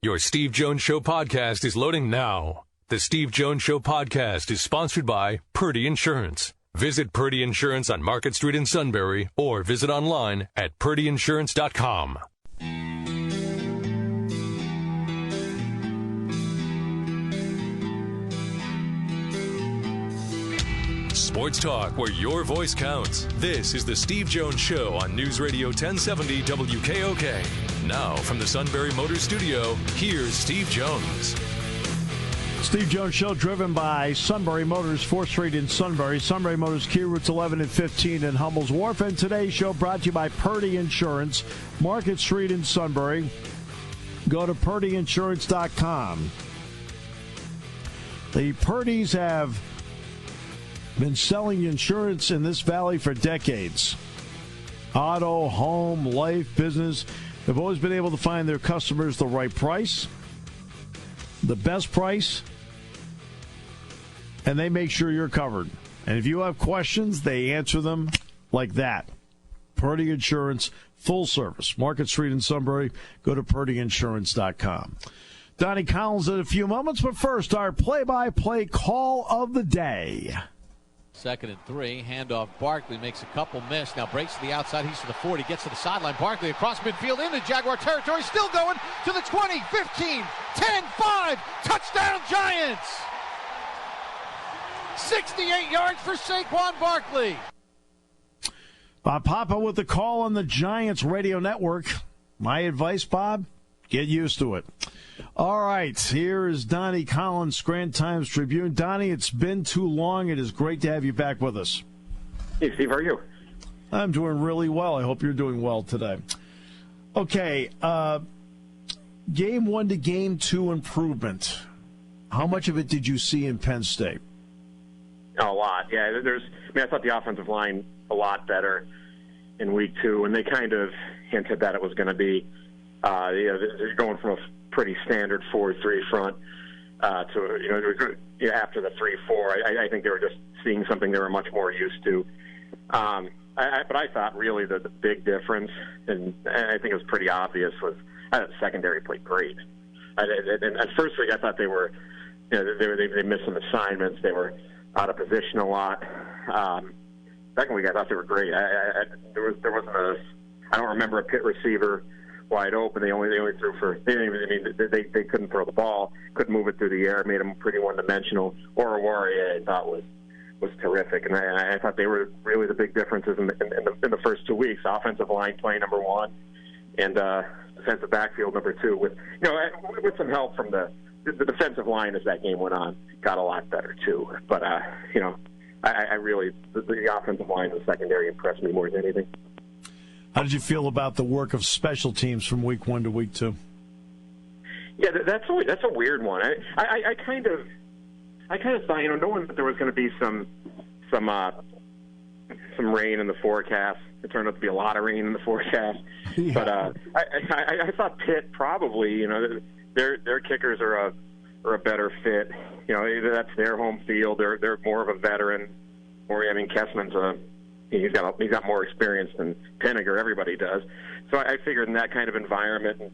Your Steve Jones Show podcast is loading now. The Steve Jones Show podcast is sponsored by Purdy Insurance. Visit Purdy Insurance on Market Street in Sunbury or visit online at purdyinsurance.com. Sports talk where your voice counts. This is the Steve Jones Show on Newsradio 1070 WKOK. Now from the Sunbury Motor Studio, here's Steve Jones. Steve Jones Show driven by Sunbury Motors, 4th Street in Sunbury. Sunbury Motors, Key Routes 11 and 15 in Hummel's Wharf. And today's show brought to you by Purdy Insurance, Market Street in Sunbury. Go to purdyinsurance.com. The Purdys have been selling insurance in this valley for decades. Auto, home, life, business. They've always been able to find their customers the right price, the best price, and they make sure you're covered. And if you have questions, they answer them like that. Purdy Insurance, full service. Market Street in Sunbury. Go to purdyinsurance.com. Donnie Collins in a few moments, but first, our play-by-play call of the day. 2nd and 3, handoff. Barkley makes a couple miss. Now breaks to the outside. He's to the 40. Gets to the sideline. Barkley across midfield into Jaguar territory. Still going to the 20, 15, 10, 5. Touchdown Giants! 68 yards for Saquon Barkley. Bob Papa with the call on the Giants radio network. My advice, Bob, get used to it. All right, here is Donnie Collins, Scranton Times-Tribune. Donnie, it's been too long. It is great to have you back with us. Hey, Steve, how are you? I'm doing really well. I hope you're doing well today. Okay, Game 1 to Game 2 improvement. How much of it did you see in Penn State? A lot, yeah. I thought the offensive line a lot better in Week 2, and they kind of hinted that it was going to be. They're going from a pretty standard 4-3 front to after the 3-4. I think they were just seeing something they were much more used to. But I thought really the big difference, and I think it was pretty obvious, was I thought the secondary played great. And at first week I thought they were, they missed some assignments. They were out of position a lot. Second week I thought they were great. There wasn't I don't remember a Pitt receiver wide open. They only threw for. They couldn't throw the ball, couldn't move it through the air, made them pretty one-dimensional. Oruwariye I thought was terrific, and I thought they were really the big differences in the first 2 weeks. Offensive line play number 1, and defensive backfield number 2. With some help from the defensive line as that game went on, got a lot better too. But I really the offensive line and the secondary impressed me more than anything. How did you feel about the work of special teams from Week 1 to Week 2? Yeah, that's a weird one. I kind of thought, knowing that there was going to be some rain in the forecast. It turned out to be a lot of rain in the forecast. Yeah. But I thought Pitt probably, their kickers are a better fit. That's their home field. They're more of a veteran. Kessman's he's got more experience than Penninger. Everybody does. So I figured in that kind of environment and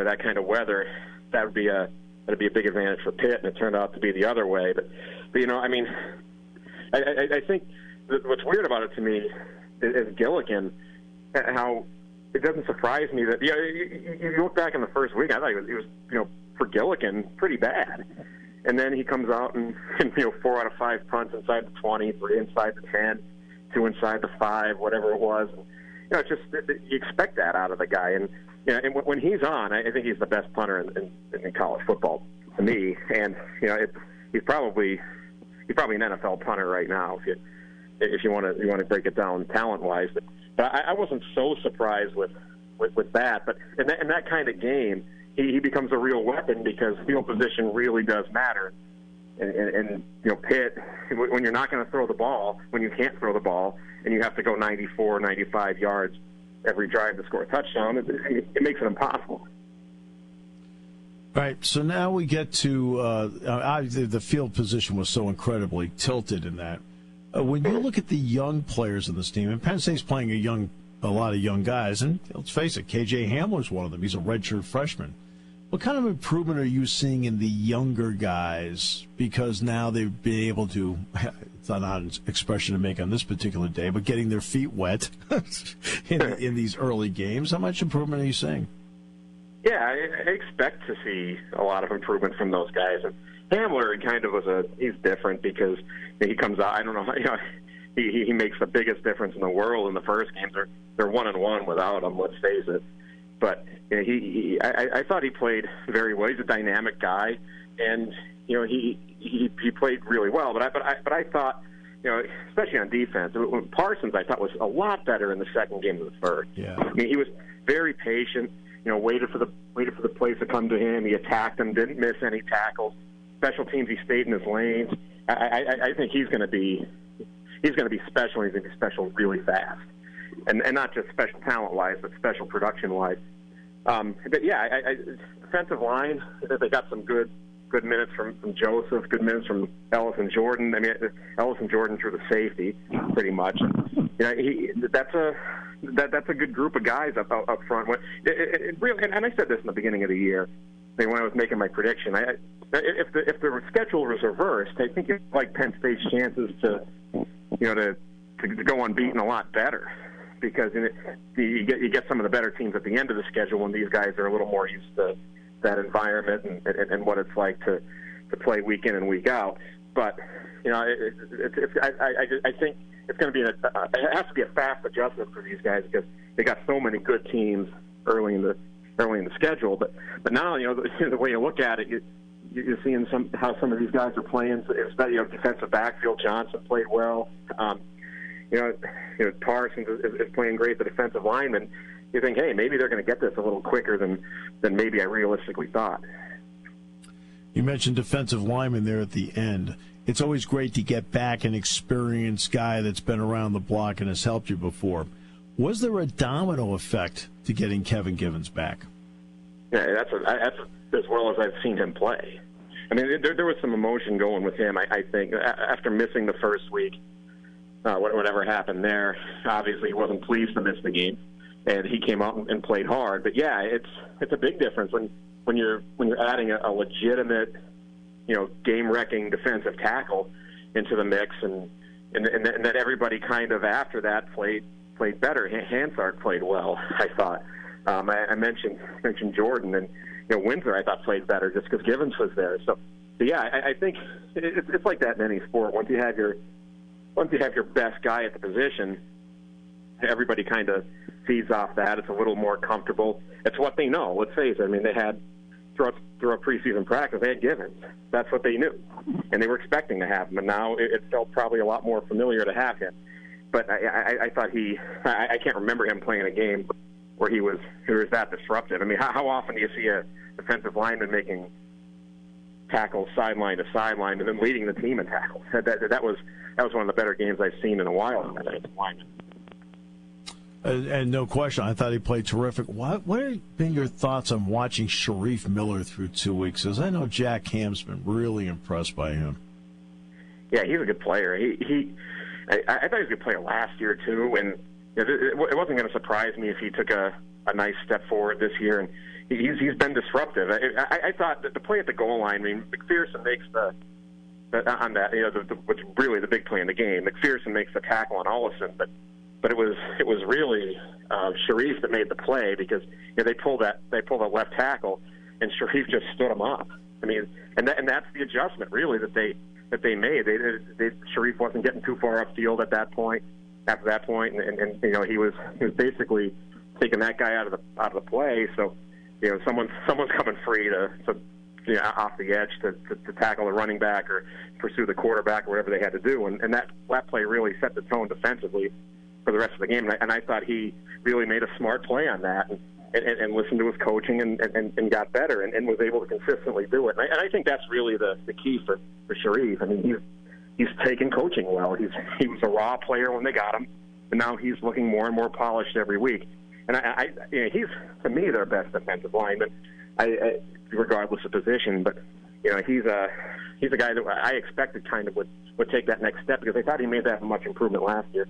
that kind of weather, that'd be a big advantage for Pitt, and it turned out to be the other way. But I think what's weird about it to me is Gillikin, how it doesn't surprise me that you look back in the first week, I thought it was for Gillikin pretty bad. And then he comes out and 4 out of 5 punts inside the 20, 3 inside the 10, 2 inside the 5, whatever it was. It's just you expect that out of the guy. And and when he's on, I think he's the best punter in college football to me. And he's probably an NFL punter right now if you want to break it down talent wise. But I wasn't so surprised with that. But in that kind of game, he becomes a real weapon because field position really does matter. And Pitt, when you're not going to throw the ball, when you can't throw the ball, and you have to go 94, 95 yards every drive to score a touchdown, it makes it impossible. All right, so now we get to the field position was so incredibly tilted in that. When you look at the young players in this team, and Penn State's playing a lot of young guys, and let's face it, K.J. Hamler's one of them. He's a redshirt freshman. What kind of improvement are you seeing in the younger guys? Because now they've been able to, it's not an expression to make on this particular day, but getting their feet wet in these early games. How much improvement are you seeing? Yeah, I expect to see a lot of improvement from those guys. And Hamler kind of he's different because he comes out, I don't know, he makes the biggest difference in the world in the first game. They're 1-1 without him, let's face it. But I thought he played very well. He's a dynamic guy, and he played really well. But I thought, especially on defense, Parsons I thought was a lot better in the second game than the first. Yeah. I mean, he was very patient. Waited for the plays to come to him. He attacked them, didn't miss any tackles. Special teams, he stayed in his lanes. I think he's going to be special. He's going to be special really fast. And not just special talent-wise, but special production-wise. But yeah, defensive line, they got some good minutes from Joseph, good minutes from Ellison Jordan. I mean, Ellison Jordan threw the safety pretty much. That's a good group of guys up front. It really, and I said this in the beginning of the year, when I was making my prediction. If the schedule was reversed, I think it's like Penn State's chances to go unbeaten a lot better. Because you get some of the better teams at the end of the schedule when these guys are a little more used to that environment and what it's like to play week in and week out. But I think it's going to be it has to be a fast adjustment for these guys because they got so many good teams early in the schedule. But now the way you look at it, you're seeing how some of these guys are playing. Defensive backfield. Johnson played well. Parsons is playing great, the defensive lineman. You think, hey, maybe they're going to get this a little quicker than maybe I realistically thought. You mentioned defensive lineman there at the end. It's always great to get back an experienced guy that's been around the block and has helped you before. Was there a domino effect to getting Kevin Givens back? Yeah, that's as well as I've seen him play. I mean, there was some emotion going with him, I think, after missing the first week. Whatever happened there, obviously he wasn't pleased to miss the game, and he came out and played hard. But yeah, it's a big difference when you're adding a legitimate, game-wrecking defensive tackle into the mix, and then everybody kind of after that played better. Hansard played well, I thought. I mentioned Jordan, and Windsor I thought played better just because Givens was there. So yeah, I think it's like that in any sport. Once you have your best guy at the position, everybody kind of feeds off that. It's a little more comfortable. It's what they know. Let's face it. I mean, they had throughout preseason practice, they had Givens. That's what they knew, and they were expecting to have him. And now it felt probably a lot more familiar to have him. But I thought I can't remember him playing a game where he was that disruptive. I mean, how often do you see a defensive lineman making tackles sideline to sideline and then leading the team in tackles? That was one of the better games I've seen in a while. And no question, I thought he played terrific. What have been your thoughts on watching Sharif Miller through 2 weeks? Because I know Jack Ham's been really impressed by him. Yeah, he's a good player. I thought he was a good player last year too, and it wasn't going to surprise me if he took a nice step forward this year. And he's been disruptive. I thought that the play at the goal line. I mean, McPherson makes on that, what's really the big play in the game. McPherson makes the tackle on Ollison, but it was really Sharif that made the play because they pulled that left tackle, and Sharif just stood him up. I mean, and that's the adjustment really that they made. Sharif wasn't getting too far upfield at that point. After that point, and he was basically taking that guy out of the play. So someone's coming free to off the edge to tackle the running back or pursue the quarterback or whatever they had to do. And that play really set the tone defensively for the rest of the game. And I thought he really made a smart play on that and listened to his coaching and got better and was able to consistently do it. And I think that's really the key for Sharif. I mean, he's taken coaching well. He was a raw player when they got him, and now he's looking more and more polished every week. And he's, to me, their best defensive lineman, regardless of position. But he's a guy that I expected kind of would take that next step because I thought he made that much improvement last year.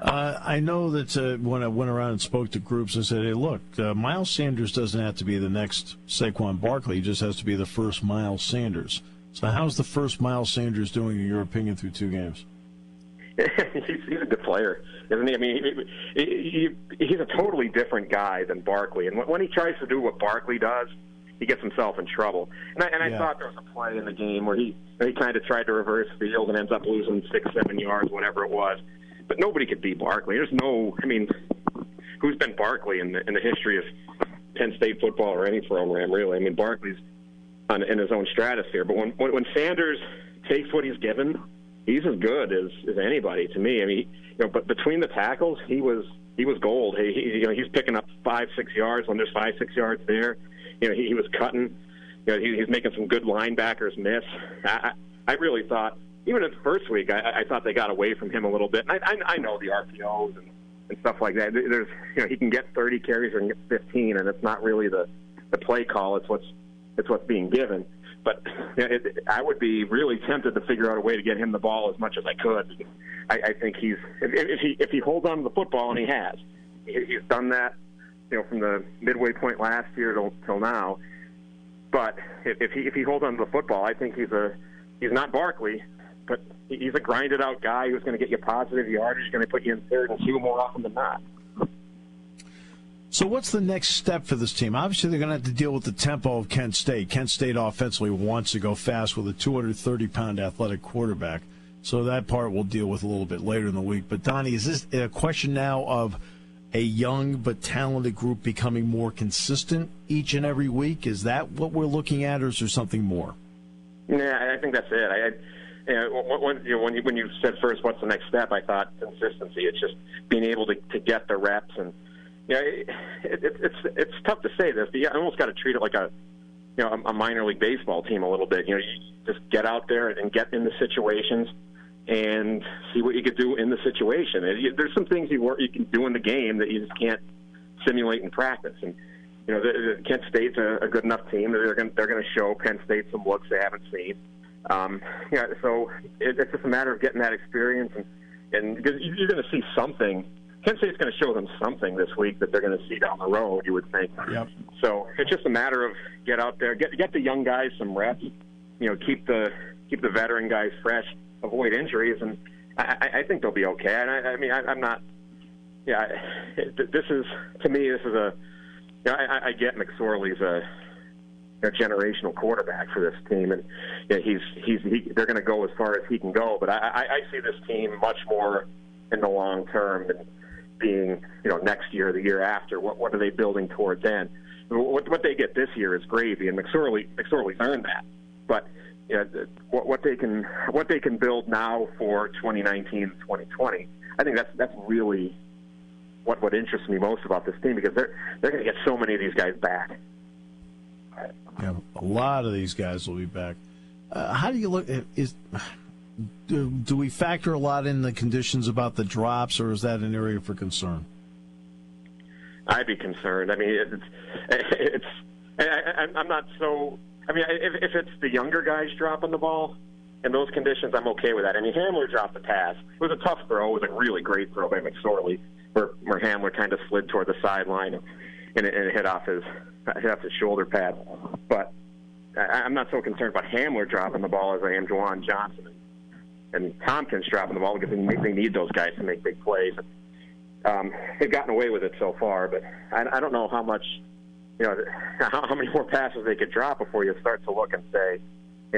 I know that when I went around and spoke to groups, I said, hey, look, Miles Sanders doesn't have to be the next Saquon Barkley. He just has to be the first Miles Sanders. So how's the first Miles Sanders doing, in your opinion, through 2 games? He's a good player, isn't he? I mean, he's a totally different guy than Barkley. And when he tries to do what Barkley does, he gets himself in trouble. And I thought there was a play in the game where he kind of tried to reverse field and ends up losing 6-7 yards, whatever it was. But nobody could beat Barkley. There's no, I mean, who's been Barkley in the history of Penn State football or any program, really? I mean, Barkley's in his own stratosphere. But when Sanders takes what he's given, he's as good as anybody to me. I mean, but between the tackles, he was gold. He's picking up 5-6 yards when there's 5-6 yards there. He was cutting. He's making some good linebackers miss. I really thought, even in the first week, I thought they got away from him a little bit. And I know the RPOs and stuff like that. There's, he can get 30 carries or 15, and it's not really the play call. It's what's being given. But I would be really tempted to figure out a way to get him the ball as much as I could. I think if he holds on to the football, and he has, he's done that, from the midway point last year till now. But if he holds on to the football, I think he's not Barkley, but he's a grinded out guy who's going to get you positive yardage. He's going to put you in 3rd and 2 more often than not. So what's the next step for this team? Obviously, they're going to have to deal with the tempo of Kent State. Kent State offensively wants to go fast with a 230-pound athletic quarterback. So that part we'll deal with a little bit later in the week. But, Donnie, is this a question now of a young but talented group becoming more consistent each and every week? Is that what we're looking at, or is there something more? Yeah, I think that's it. When you said first, what's the next step, I thought consistency. It's just being able to get the reps. And it's tough to say this, but you almost got to treat it like a minor league baseball team a little bit. You just get out there and get in the situations and see what you could do in the situation. There's some things you can do in the game that you just can't simulate in practice. And Kent State's a good enough team that they're going to show Penn State some looks they haven't seen. So it's just a matter of getting that experience, and because you're going to see something. Kent State's going to show them something this week that they're going to see down the road, you would think. Yep. So it's just a matter of get out there, get the young guys some reps, keep the veteran guys fresh, avoid injuries, and I think they'll be okay. And I'm not. Yeah, this is a. I get McSorley's a generational quarterback for this team, and they're going to go as far as he can go. But I see this team much more in the long term than being next year or the year after. What are they building toward then? What they get this year is gravy, and McSorley's earned that. But what they can build now for 2019 and 2020, I think that's really what interests me most about this team, because they're going to get so many of these guys back. Yeah, a lot of these guys will be back. How do you look? Do we factor a lot in the conditions about the drops, or is that an area for concern? I'd be concerned. I mean, I'm not so. I mean, if it's the younger guys dropping the ball in those conditions, I'm okay with that. I mean, Hamler dropped the pass. It was a tough throw. It was a really great throw by McSorley, where Hamler kind of slid toward the sideline and it hit off his shoulder pad. But I'm not so concerned about Hamler dropping the ball as I am Juwan Johnson and Tompkins dropping the ball, because they need those guys to make big plays. They've gotten away with it so far, but I don't know how much, how many more passes they could drop before you start to look and say,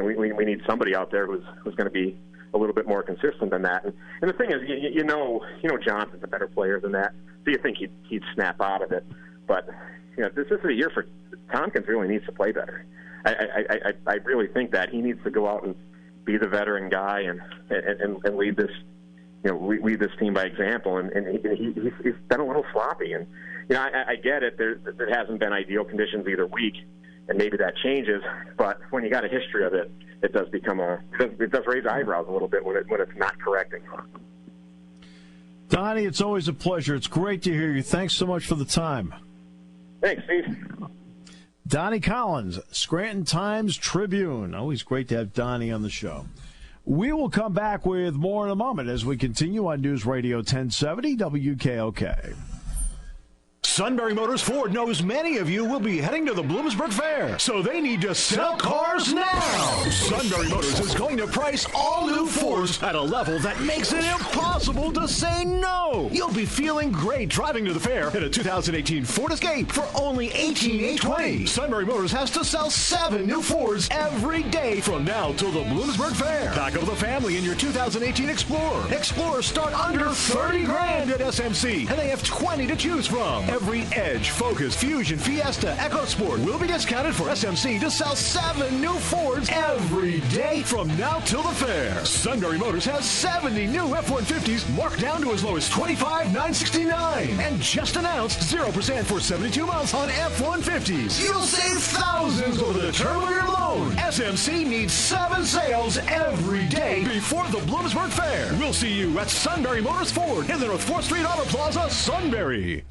we need somebody out there who's going to be a little bit more consistent than that. And the thing is, Johnson's a better player than that, so you think he'd snap out of it. But this is a year for Tompkins. Really needs to play better. I really think that he needs to go out and be the veteran guy and lead this, lead this team by example. And he's been a little sloppy. And I get it. There hasn't been ideal conditions either week, and maybe that changes. But when you got a history of it, it does become it does raise eyebrows a little bit when it's not correcting. Donnie, it's always a pleasure. It's great to hear you. Thanks so much for the time. Thanks, Steve. Donnie Collins, Scranton Times-Tribune. Always great to have Donnie on the show. We will come back with more in a moment as we continue on News Radio 1070 WKOK. Sunbury Motors Ford knows many of you will be heading to the Bloomsburg Fair, so they need to sell cars now. Sunbury Motors is going to price all new Fords at a level that makes it impossible to say no. You'll be feeling great driving to the fair in a 2018 Ford Escape for only $18,820. Sunbury Motors has to sell 7 new Fords every day from now till the Bloomsburg Fair. Pack up the family in your 2018 Explorer. Explorers start under $30,000 at SMC, and they have 20 to choose from. Every Edge, Focus, Fusion, Fiesta, EcoSport will be discounted for SMC to sell 7 new Fords every day from now till the fair. Sunbury Motors has 70 new F-150s marked down to as low as $25,969 and just announced 0% for 72 months on F-150s. You'll save thousands over the term of your loan. SMC needs 7 sales every day before the Bloomsburg Fair. We'll see you at Sunbury Motors Ford in the North 4th Street Auto Plaza, Sunbury.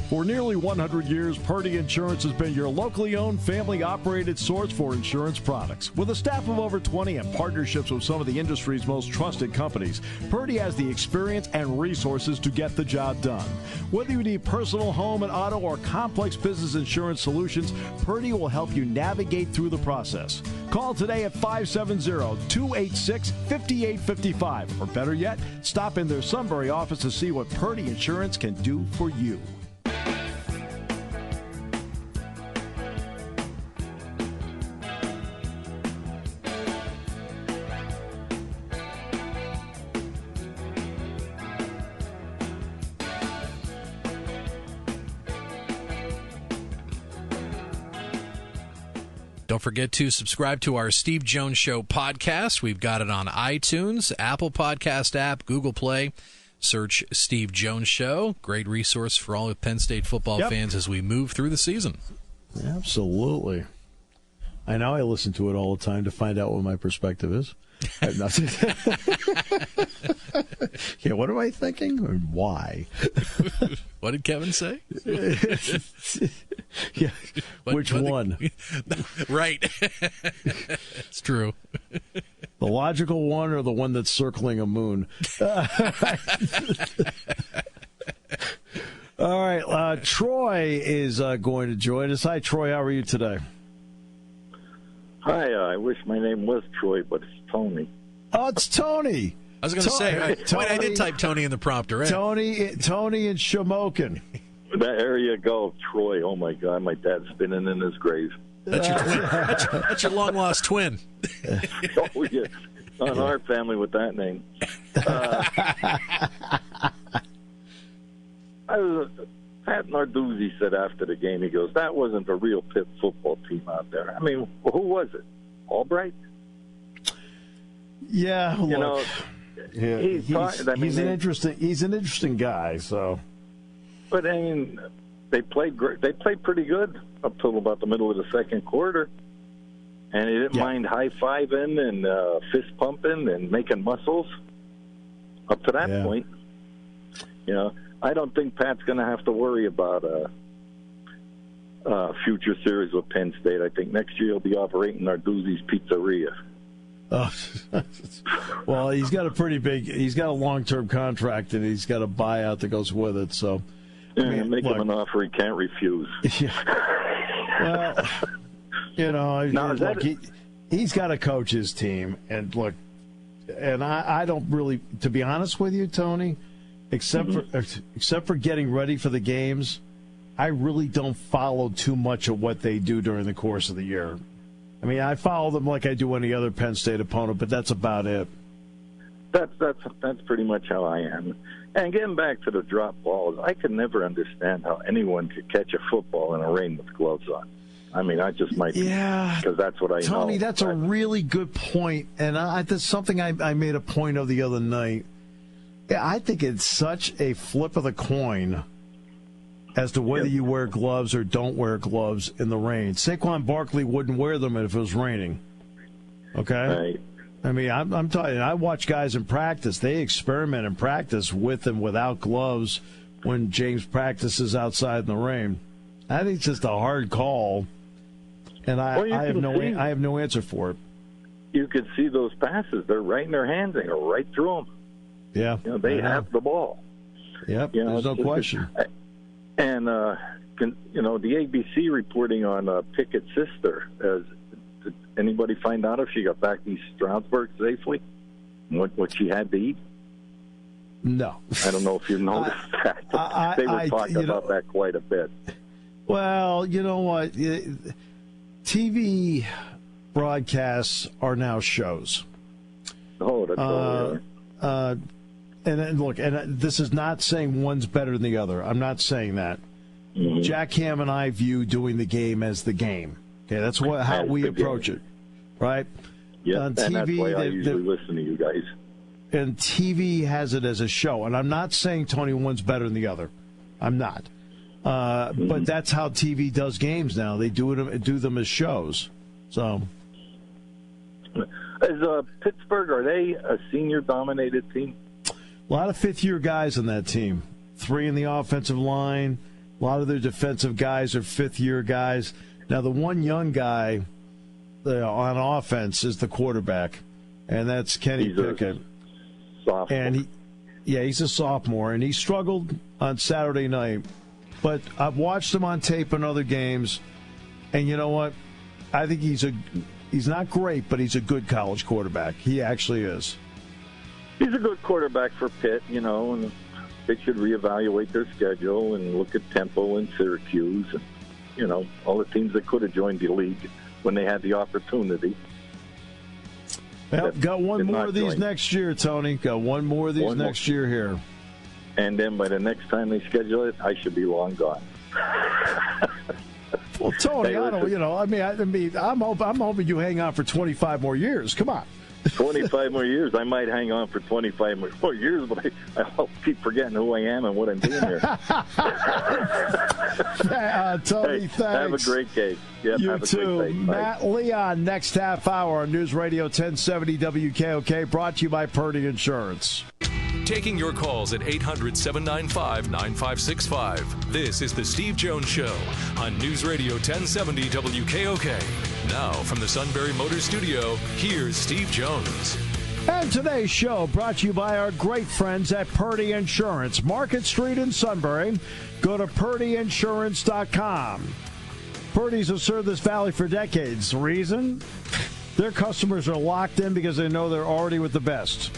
For nearly 100 years, Purdy Insurance has been your locally owned, family-operated source for insurance products. With a staff of over 20 and partnerships with some of the industry's most trusted companies, Purdy has the experience and resources to get the job done. Whether you need personal, home, and auto, or complex business insurance solutions, Purdy will help you navigate through the process. Call today at 570-286-5855. Or better yet, stop in their Sunbury office to see what Purdy Insurance can do for you. Don't forget to subscribe to our Steve Jones Show podcast. We've got it on iTunes, Apple Podcast app, Google Play. Search Steve Jones Show. Great resource for all Penn State football fans as we move through the season. Absolutely. I know I listen to it all the time to find out what my perspective is. Yeah, what am I thinking? Or why? What did Kevin say? Yeah, which one? Right. It's true. The logical one or the one that's circling a moon? All right, Troy is going to join us. Hi, Troy. How are you today? Hi, I wish my name was Troy, but it's Tony. Oh, it's Tony. I was going to say, I did type Tony in the prompter. Right? Tony and Shamokin. There you go, Troy. Oh, my God, my dad's spinning in his grave. That's your twin. That's your long-lost twin. Oh, yeah. Not our family with that name. Pat Narduzzi said after the game, he goes, that wasn't a real Pitt football team out there. I mean, who was it? Albright? Yeah, you know, he's an interesting guy. So, but I mean, they played great. They played pretty good up till about the middle of the second quarter, and he didn't mind high fiving and fist pumping and making muscles up to that point. You know, I don't think Pat's going to have to worry about a future series with Penn State. I think next year he'll be operating Narduzzi's Pizzeria. Oh, well, he's got a long-term contract, and he's got a buyout that goes with it. So, make him an offer he can't refuse. Yeah. Well, you know, he's got to coach his team, and look, and I don't really, to be honest with you, Tony, except for getting ready for the games, I really don't follow too much of what they do during the course of the year. I mean, I follow them like I do any other Penn State opponent, but that's about it. That's pretty much how I am. And getting back to the drop balls, I could never understand how anyone could catch a football in a rain with gloves on. I mean, I just might because that's what I know. Tony, that's a really good point, and that's something I made a point of the other night. I think it's such a flip of the coin as to whether you wear gloves or don't wear gloves in the rain. Saquon Barkley wouldn't wear them if it was raining. Okay? Right. I mean, I'm telling you, I watch guys in practice. They experiment in practice with and without gloves when James practices outside in the rain. I think it's just a hard call, and I have no answer for it. you could see those passes. They're right in their hands. They go right through them. Yeah. They have the ball. Yep, there's no question. And, the ABC reporting on Pickett's sister. Did anybody find out if she got back to Stroudsburg safely? What she had to eat? No. I don't know if you noticed that. They were talking about that quite a bit. Well, you know what? TV broadcasts are now shows. Oh, that's all right. And look, this is not saying one's better than the other. I'm not saying that. Mm-hmm. Jack Ham and I view doing the game as the game. Okay, that's how we approach it, right? Yeah, on TV, and that's why I usually listen to you guys. And TV has it as a show. And I'm not saying, Tony, one's better than the other. I'm not. But that's how TV does games now. They do them as shows. So, is Pittsburgh, are they a senior-dominated team? A lot of fifth-year guys on that team. 3 in the offensive line. A lot of their defensive guys are fifth-year guys. Now, the one young guy on offense is the quarterback, and that's Kenny Pickett. Sophomore. And he's a sophomore, and he struggled on Saturday night. But I've watched him on tape in other games, and you know what? I think he's not great, but he's a good college quarterback. He actually is. He's a good quarterback for Pitt, and they should reevaluate their schedule and look at Temple and Syracuse and, all the teams that could have joined the league when they had the opportunity. Well, got one more of these next year, Tony. Got one more of these next year here. And then by the next time they schedule it, I should be long gone. Well, Tony, I'm hoping you hang on for 25 more years. Come on. 25 more years. I might hang on for 25 more years, but I'll keep forgetting who I am and what I'm doing here. Tony, thanks. Have a great day. Yep, you have a too. Great day. Matt Leon, next half hour on News Radio 1070 WKOK, brought to you by Purdy Insurance. Taking your calls at 800-795-9565. This is the Steve Jones Show on News Radio 1070 WKOK. Now, from the Sunbury Motors Studio, here's Steve Jones. And today's show brought to you by our great friends at Purdy Insurance, Market Street in Sunbury. Go to PurdyInsurance.com. Purdy's have served this valley for decades. The reason? Their customers are locked in because they know they're already with the best.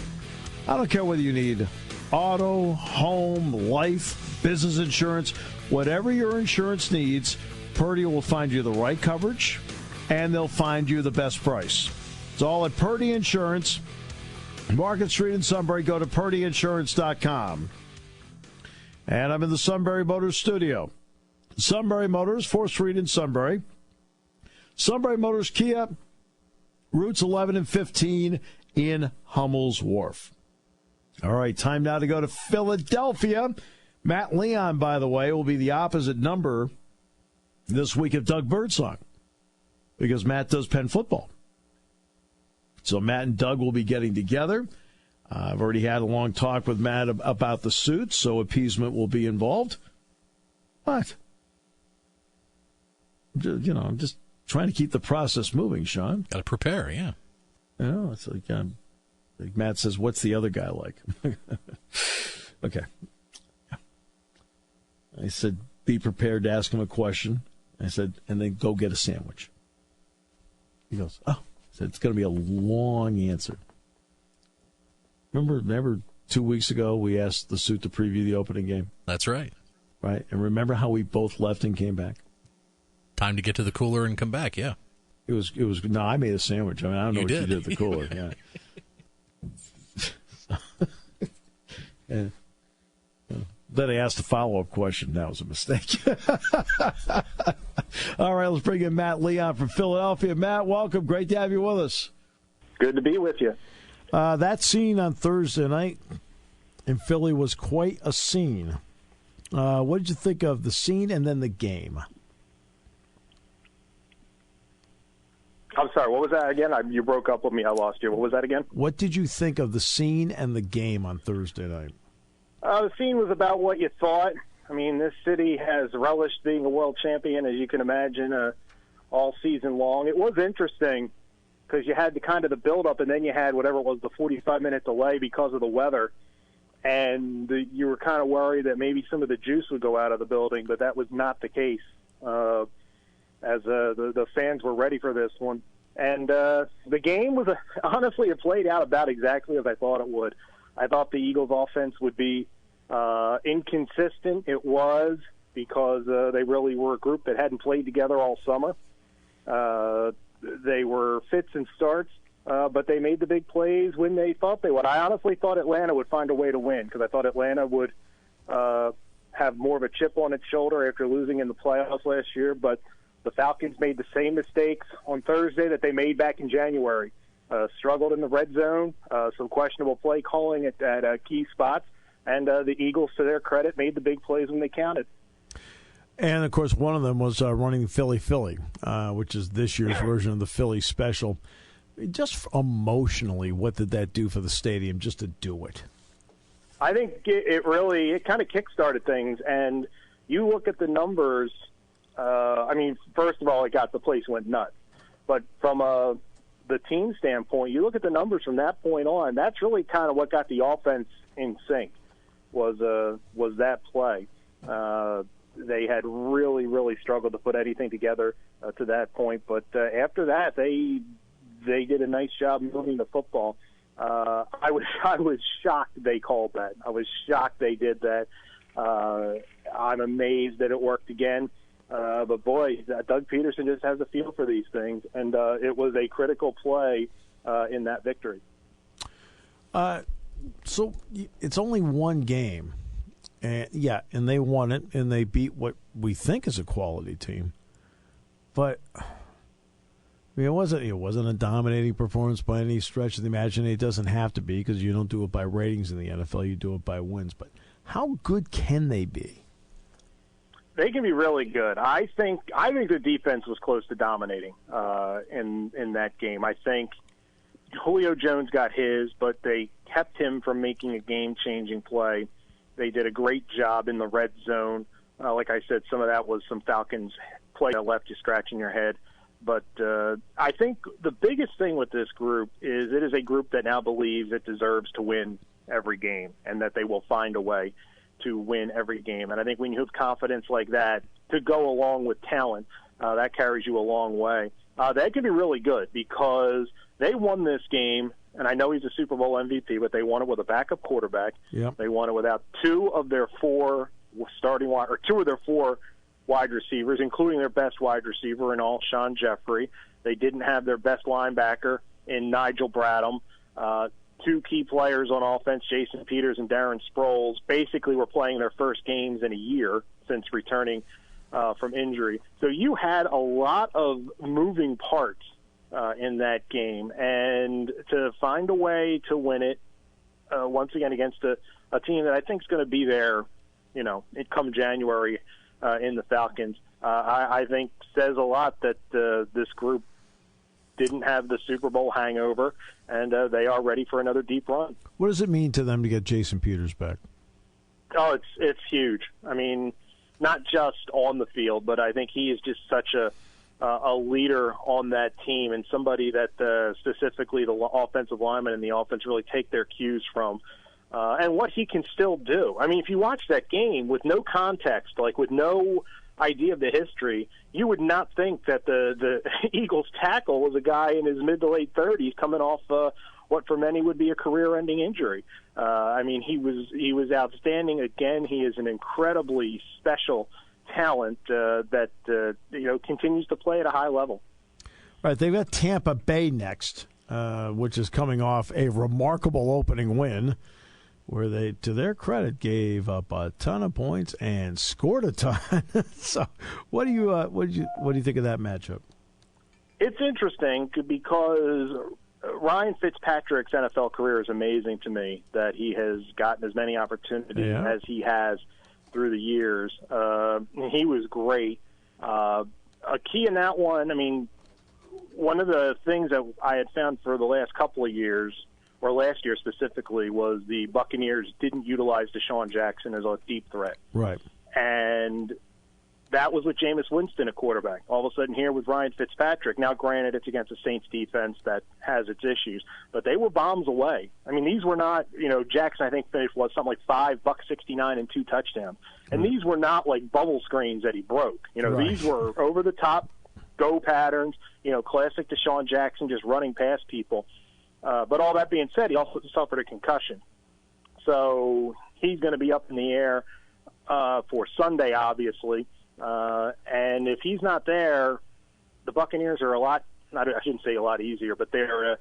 I don't care whether you need auto, home, life, business insurance, whatever your insurance needs, Purdy will find you the right coverage, and they'll find you the best price. It's all at Purdy Insurance, Market Street in Sunbury. Go to PurdyInsurance.com. And I'm in the Sunbury Motors studio. Sunbury Motors, 4th Street in Sunbury. Sunbury Motors Kia, routes 11 and 15 in Hummel's Wharf. All right, time now to go to Philadelphia. Matt Leon, by the way, will be the opposite number this week of Doug Birdsong because Matt does Penn football. So Matt and Doug will be getting together. I've already had a long talk with Matt about the suits, so appeasement will be involved. But, I'm just trying to keep the process moving, Sean. Got to prepare, yeah. It's like Matt says, what's the other guy like? Okay. I said, be prepared to ask him a question. I said, and then go get a sandwich. He goes, oh. I said, it's going to be a long answer. Remember 2 weeks ago we asked the suit to preview the opening game? That's right. Right. And remember how we both left and came back? Time to get to the cooler and come back, yeah. It was. No, I made a sandwich. I don't know what you did at the cooler. Yeah. And then I asked a follow-up question. That was a mistake. All right, let's bring in Matt Leon from Philadelphia. Matt, welcome. Great to have you with us. Good to be with you. That scene on Thursday night in Philly was quite a scene. What did you think of the scene and then the game? I'm sorry, what was that again? You broke up with me. I lost you. What was that again? What did you think of the scene and the game on Thursday night? The scene was about what you thought. I mean, this city has relished being a world champion, as you can imagine, all season long. It was interesting because you had the kind of the build-up, and then you had whatever it was, the 45-minute delay because of the weather. And you were kind of worried that maybe some of the juice would go out of the building, but that was not the case, as the fans were ready for this one. And the game was, honestly, it played out about exactly as I thought it would. I thought the Eagles' offense would be inconsistent. It was, because they really were a group that hadn't played together all summer. They were fits and starts. But they made the big plays when they thought they would. I honestly thought Atlanta would find a way to win, because I thought Atlanta would have more of a chip on its shoulder after losing in the playoffs last year. But the Falcons made the same mistakes on Thursday that they made back in January. Struggled in the red zone, some questionable play calling at key spots. And the Eagles, to their credit, made the big plays when they counted. And, of course, one of them was running Philly, which is this year's version of the Philly special. Just emotionally, what did that do for the stadium just to do it? I think it kind of kick-started things. And you look at the numbers, first of all, the place went nuts. But from the team standpoint, you look at the numbers from that point on, that's really kind of what got the offense in sync, was that play. They had really, really struggled to put anything together to that point. But after that, they did a nice job moving the football. I was shocked they called that. I was shocked they did that. I'm amazed that it worked again. But, boy, Doug Peterson just has a feel for these things, and it was a critical play in that victory. So it's only one game. And they won it, and they beat what we think is a quality team. But it wasn't a dominating performance by any stretch of the imagination. It doesn't have to be, because you don't do it by ratings in the NFL. You do it by wins. But how good can they be? They can be really good. I think the defense was close to dominating in that game. I think Julio Jones got his, but they kept him from making a game-changing play. They did a great job in the red zone. Like I said, some of that was some Falcons play that left you scratching your head. But I think the biggest thing with this group is it is a group that now believes it deserves to win every game, and that they will find a way to win every game. And I think when you have confidence like that to go along with talent, that carries you a long way. That can be really good, because they won this game. And I know he's a Super Bowl MVP, but they won it with a backup quarterback. Yep. They won it without two of their four wide receivers, including their best wide receiver in Alshon Jeffrey. They didn't have their best linebacker in Nigel Bradham. Two key players on offense, Jason Peters and Darren Sproles, basically were playing their first games in a year since returning from injury. So you had a lot of moving parts in that game, and to find a way to win it once again against a team that I think is going to be there, come January in the Falcons, I think says a lot that this group didn't have the Super Bowl hangover, and they are ready for another deep run. What does it mean to them to get Jason Peters back? Oh, it's huge. I mean, not just on the field, but I think he is just such a leader on that team, and somebody that specifically the offensive linemen and the offense really take their cues from, and what he can still do. I mean, if you watch that game with no context, like with no idea of the history, you would not think that the Eagles tackle was a guy in his mid to late 30s coming off what for many would be a career-ending injury. I mean, he was outstanding. Again, he is an incredibly special talent that continues to play at a high level. Right, they've got Tampa Bay next, which is coming off a remarkable opening win, where they, to their credit, gave up a ton of points and scored a ton. So, what do you think of that matchup? It's interesting because Ryan Fitzpatrick's NFL career is amazing to me, that he has gotten as many opportunities as he has through the years. He was great. A key in that one, I mean, one of the things that I had found for the last couple of years, or last year specifically, was the Buccaneers didn't utilize Deshaun Jackson as a deep threat. Right. And that was with Jameis Winston at quarterback. All of a sudden here with Ryan Fitzpatrick. Now, granted, it's against the Saints defense that has its issues, but they were bombs away. I mean, these were not, Jackson, I think, finished something like $5.69 and 2 touchdowns. And these were not like bubble screens that he broke. These were over-the-top go patterns, classic Deshaun Jackson just running past people. But all that being said, he also suffered a concussion. So he's going to be up in the air for Sunday, obviously. And if he's not there, the Buccaneers are I shouldn't say a lot easier, but they're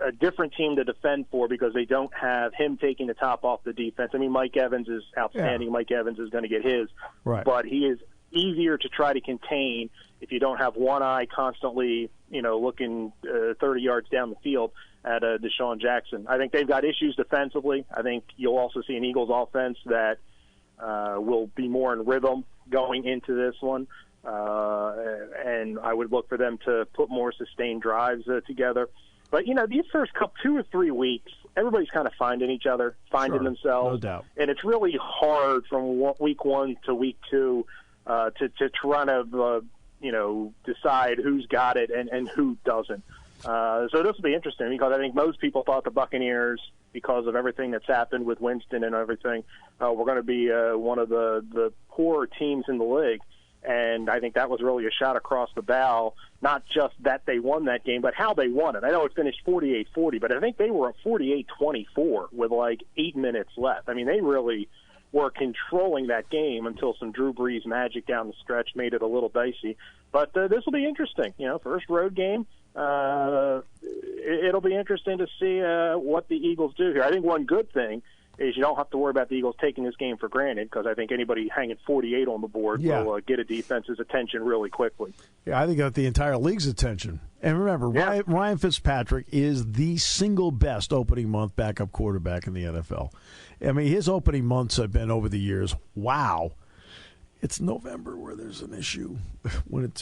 a different team to defend for because they don't have him taking the top off the defense. I mean, Mike Evans is outstanding. Yeah. Mike Evans is going to get his. Right. But he is easier to try to contain if you don't have one eye constantly, looking 30 yards down the field at Deshaun Jackson. I think they've got issues defensively. I think you'll also see an Eagles offense that will be more in rhythm going into this one. And I would look for them to put more sustained drives together. But, these first 2 or 3 weeks, everybody's kind of finding each other, finding themselves. No doubt. And it's really hard from week 1 to week 2 to try to, decide who's got it and who doesn't. So this will be interesting because I think most people thought the Buccaneers, because of everything that's happened with Winston and everything, were going to be one of the poorer teams in the league. And I think that was really a shot across the bow, not just that they won that game, but how they won it. I know it finished 48-40, but I think they were at 48-24 with like 8 minutes left. I mean, they really were controlling that game until some Drew Brees magic down the stretch made it a little dicey. But this will be interesting. First road game. It'll be interesting to see what the Eagles do here. I think one good thing is you don't have to worry about the Eagles taking this game for granted because I think anybody hanging 48 on the board will get a defense's attention really quickly. Yeah, I think got the entire league's attention. And remember, Ryan Fitzpatrick is the single best opening month backup quarterback in the NFL. I mean, his opening months have been over the years. Wow. It's November where there's an issue when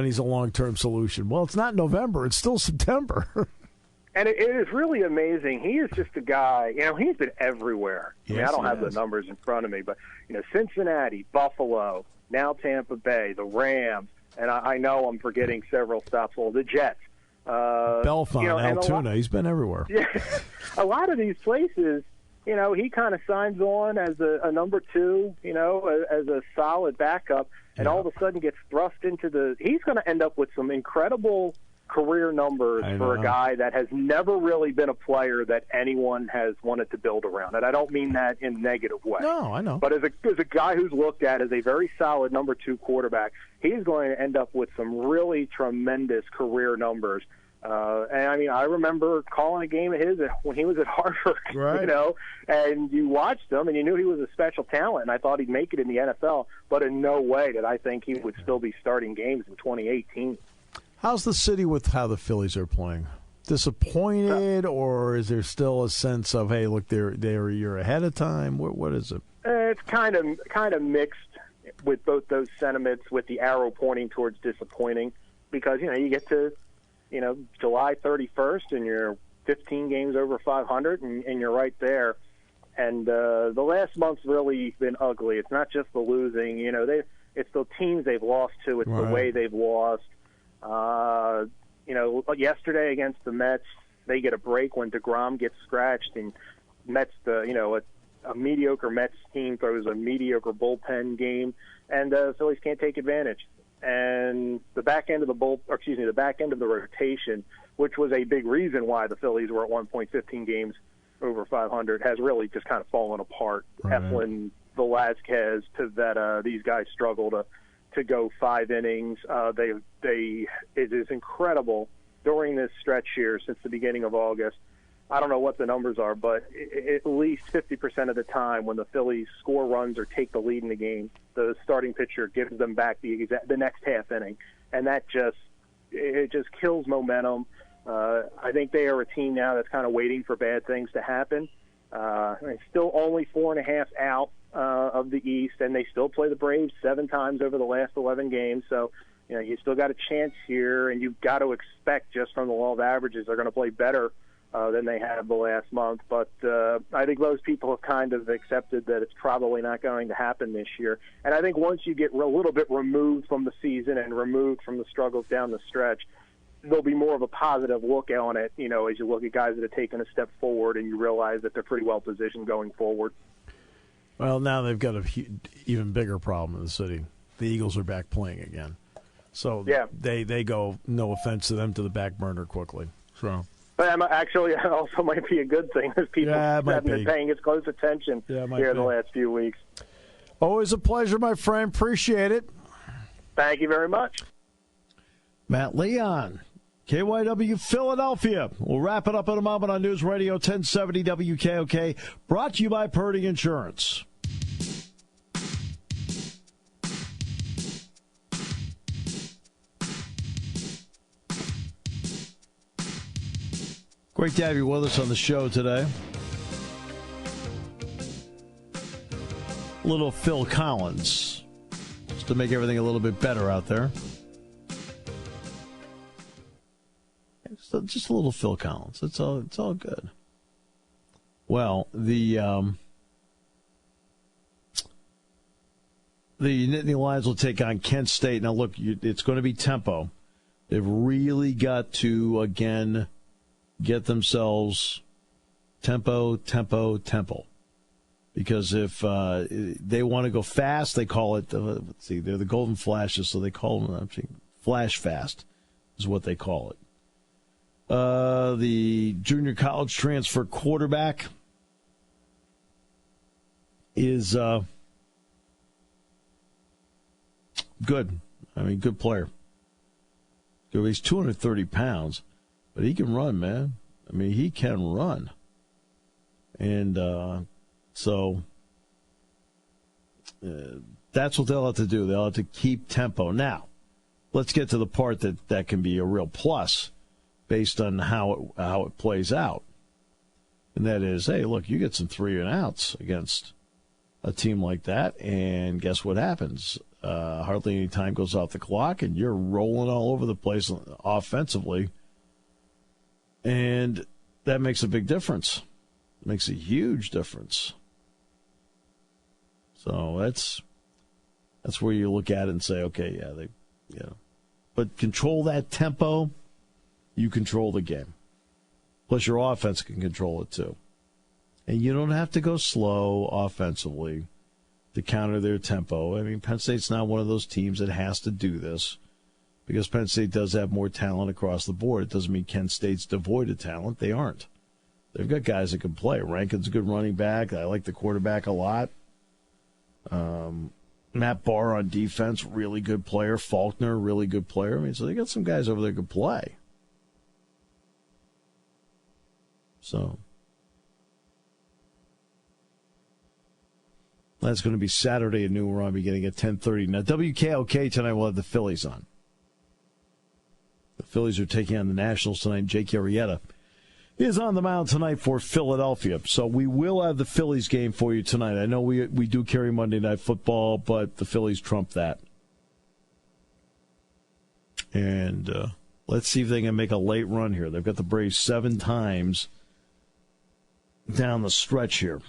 he's a long-term solution. Well, it's not November. It's still September. And it is really amazing. He is just a guy, he's been everywhere. Yes, I don't have the numbers in front of me, but, Cincinnati, Buffalo, now Tampa Bay, the Rams, and I know I'm forgetting several stops. Well, the Jets. Belfont, Altoona, he's been everywhere. Yeah, a lot of these places, he kind of signs on as a number 2, as a solid backup, and all of a sudden gets thrust into he's going to end up with some incredible career numbers for a guy that has never really been a player that anyone has wanted to build around. And I don't mean that in a negative way. No, I know. But as a guy who's looked at as a very solid number 2 quarterback, he's going to end up with some really tremendous career numbers. And I mean, I remember calling a game of his when he was at Harvard, right. And you watched him and you knew he was a special talent, and I thought he'd make it in the NFL, but in no way did I think he would still be starting games in 2018. How's the city with how the Phillies are playing? Disappointed, or is there still a sense of, hey, look, they're a year ahead of time? What is it? It's kind of mixed with both those sentiments, with the arrow pointing towards disappointing, because you get to July 31st and you're 15 games over 500, and you're right there. And the last month's really been ugly. It's not just the losing. It's the teams they've lost to. It's the way they've lost. Yesterday against the Mets, they get a break when DeGrom gets scratched, and Mets, a mediocre Mets team throws a mediocre bullpen game, and the Phillies can't take advantage. And the back end of the rotation, which was a big reason why the Phillies were at 1.15 games over 500, has really just kind of fallen apart. Right. Eflin, Velazquez, Pivetta, these guys struggle to go 5 innings. It is incredible during this stretch here since the beginning of August. I don't know what the numbers are, but at least 50% of the time when the Phillies score runs or take the lead in the game, the starting pitcher gives them back the next half inning, and that just kills momentum. I think they are a team now that's kind of waiting for bad things to happen. It's still only 4.5 out of the East, and they still play the Braves 7 times over the last 11 games. So, you still got a chance here, and you've got to expect just from the law of averages they're going to play better than they have the last month. But I think most people have kind of accepted that it's probably not going to happen this year. And I think once you get a little bit removed from the season and removed from the struggles down the stretch, there'll be more of a positive look on it, you know, as you look at guys that have taken a step forward and you realize that they're pretty well positioned going forward. Well, now they've got an even bigger problem in the city. The Eagles are back playing again. So yeah, they go, no offense to them, to the back burner quickly. So. But actually, it also might be a good thing as people haven't been paying as close attention here in the last few weeks. Always a pleasure, my friend. Appreciate it. Thank you very much. Matt Leon, KYW Philadelphia. We'll wrap it up in a moment on News Radio 1070 WKOK, brought to you by Purdy Insurance. Great to have you with us on the show today. Little Phil Collins, just to make everything a little bit better out there. Just a little Phil Collins. It's all good. Well, the Nittany Lions will take on Kent State. Now, look, it's going to be tempo. They've really got to, again, get themselves tempo. Because if they want to go fast, they call it, they're the Golden Flashes, so they call them Flash Fast is what they call it. The junior college transfer quarterback is good. I mean, good player. He's 230 pounds, but he can run, man. I mean, he can run. And so that's what they'll have to do. They'll have to keep tempo. Now, let's get to the part that can be a real plus based on how it plays out. And that is, hey, look, you get some 3-and-outs against a team like that, and guess what happens? Hardly any time goes off the clock, and you're rolling all over the place offensively. And that makes a big difference. It makes a huge difference. So that's where you look at it and say, okay, but control that tempo, you control the game. Plus your offense can control it too. And you don't have to go slow offensively to counter their tempo. I mean, Penn State's not one of those teams that has to do this because Penn State does have more talent across the board. It doesn't mean Kent State's devoid of talent. They aren't. They've got guys that can play. Rankin's a good running back. I like the quarterback a lot. Matt Barr on defense, really good player. Faulkner, really good player. I mean, so they got some guys over there who can play. So that's going to be Saturday at noon. We're on beginning at 10:30. Now, WKOK tonight will have the Phillies on. The Phillies are taking on the Nationals tonight. Jake Arrieta is on the mound tonight for Philadelphia. So we will have the Phillies game for you tonight. I know we do carry Monday Night Football, but the Phillies trump that. And let's see if they can make a late run here. They've got the Braves 7 times down the stretch here.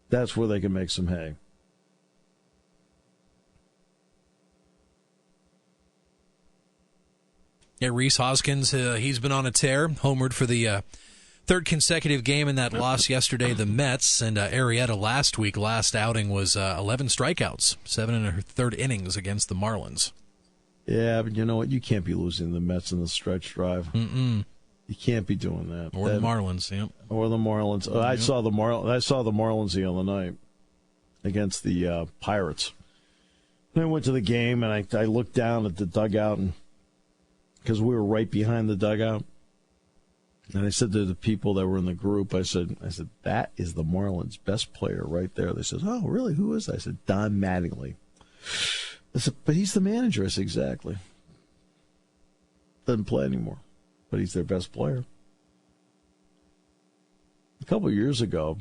That's where they can make some hay. Yeah, Rhys Hoskins, he's been on a tear, homered for the third consecutive game in that loss yesterday, the Mets. And Arrieta last outing was 11 strikeouts, 7 1/3 innings against the Marlins. Yeah, but you know what? You can't be losing the Mets in the stretch drive. You can't be doing that. Or the Marlins, yep. Or the Marlins. I saw the Marlins the other night against the Pirates. And I went to the game, and I looked down at the dugout, and because we were right behind the dugout, and I said to the people that were in the group, I said, that is the Marlins' best player right there. They said, oh, really? Who is that? I said, Don Mattingly. I said, but he's the manager. I said, exactly. Doesn't play anymore, but he's their best player. A couple of years ago,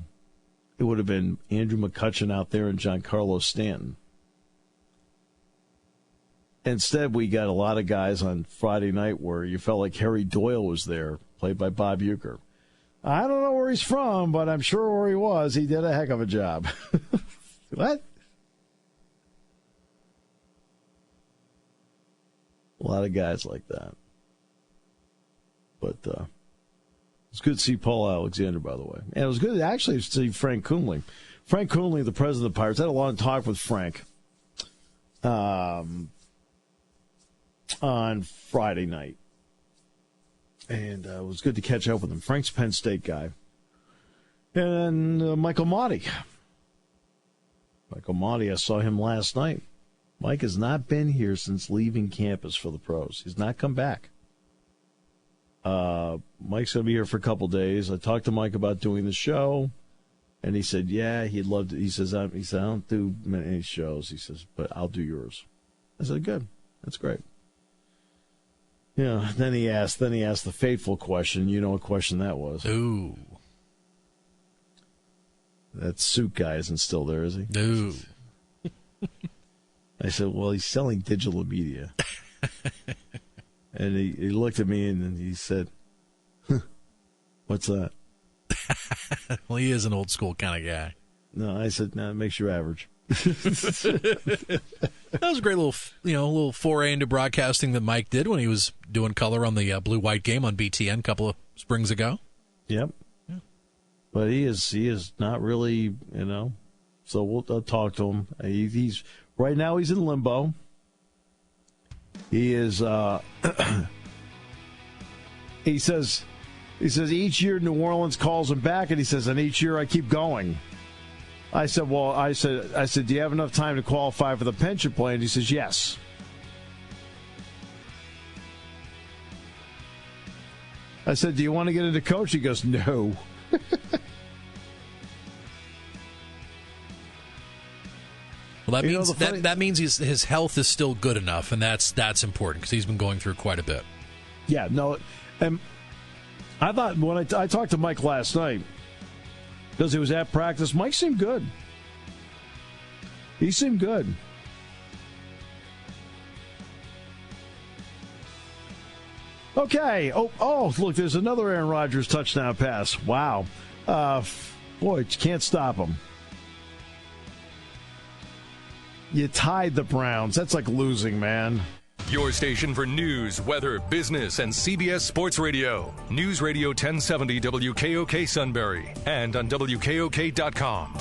it would have been Andrew McCutcheon out there and Giancarlo Stanton. Instead, we got a lot of guys on Friday night where you felt like Harry Doyle was there played by Bob Uecker. I don't know where he's from, but I'm sure where he was, he did a heck of a job. What? A lot of guys like that. But it's good to see Paul Alexander, by the way. And it was good actually to see Frank Coonley. Frank Coonley, the president of the Pirates, had a long talk with Frank on Friday night. And it was good to catch up with him. Frank's a Penn State guy. And Michael Motti. Michael Motti, I saw him last night. Mike has not been here since leaving campus for the pros. He's not come back. Mike's going to be here for a couple days. I talked to Mike about doing the show, and he said, yeah, he'd love to. He says, I don't do many shows. He says, but I'll do yours. I said, good. That's great. Yeah. Then he asked the fateful question. You know what question that was? Ooh. That suit guy isn't still there, is he? No. I said, well, he's selling digital media. And he looked at me and he said, what's that? Well, he is an old school kind of guy. No, I said, no, it makes you average. That was a great little foray into broadcasting that Mike did when he was doing color on the blue-white game on BTN a couple of springs ago. Yep. Yeah. But he is not really, so I'll talk to him. He's right now he's in limbo. He is, he says each year New Orleans calls him back, and he says, and each year I keep going. I said, do you have enough time to qualify for the pension plan? He says, yes. I said, do you want to get into coach? He goes, no. Well, that means his health is still good enough, and that's important because he's been going through quite a bit. Yeah, no, and I thought when I talked to Mike last night, because he was at practice, Mike seemed good. He seemed good. Okay. Oh, look, there's another Aaron Rodgers touchdown pass. Wow. Boy, you can't stop him. You tied the Browns. That's like losing, man. Your station for news, weather, business, and CBS Sports Radio. Newsradio 1070 WKOK Sunbury and on WKOK.com.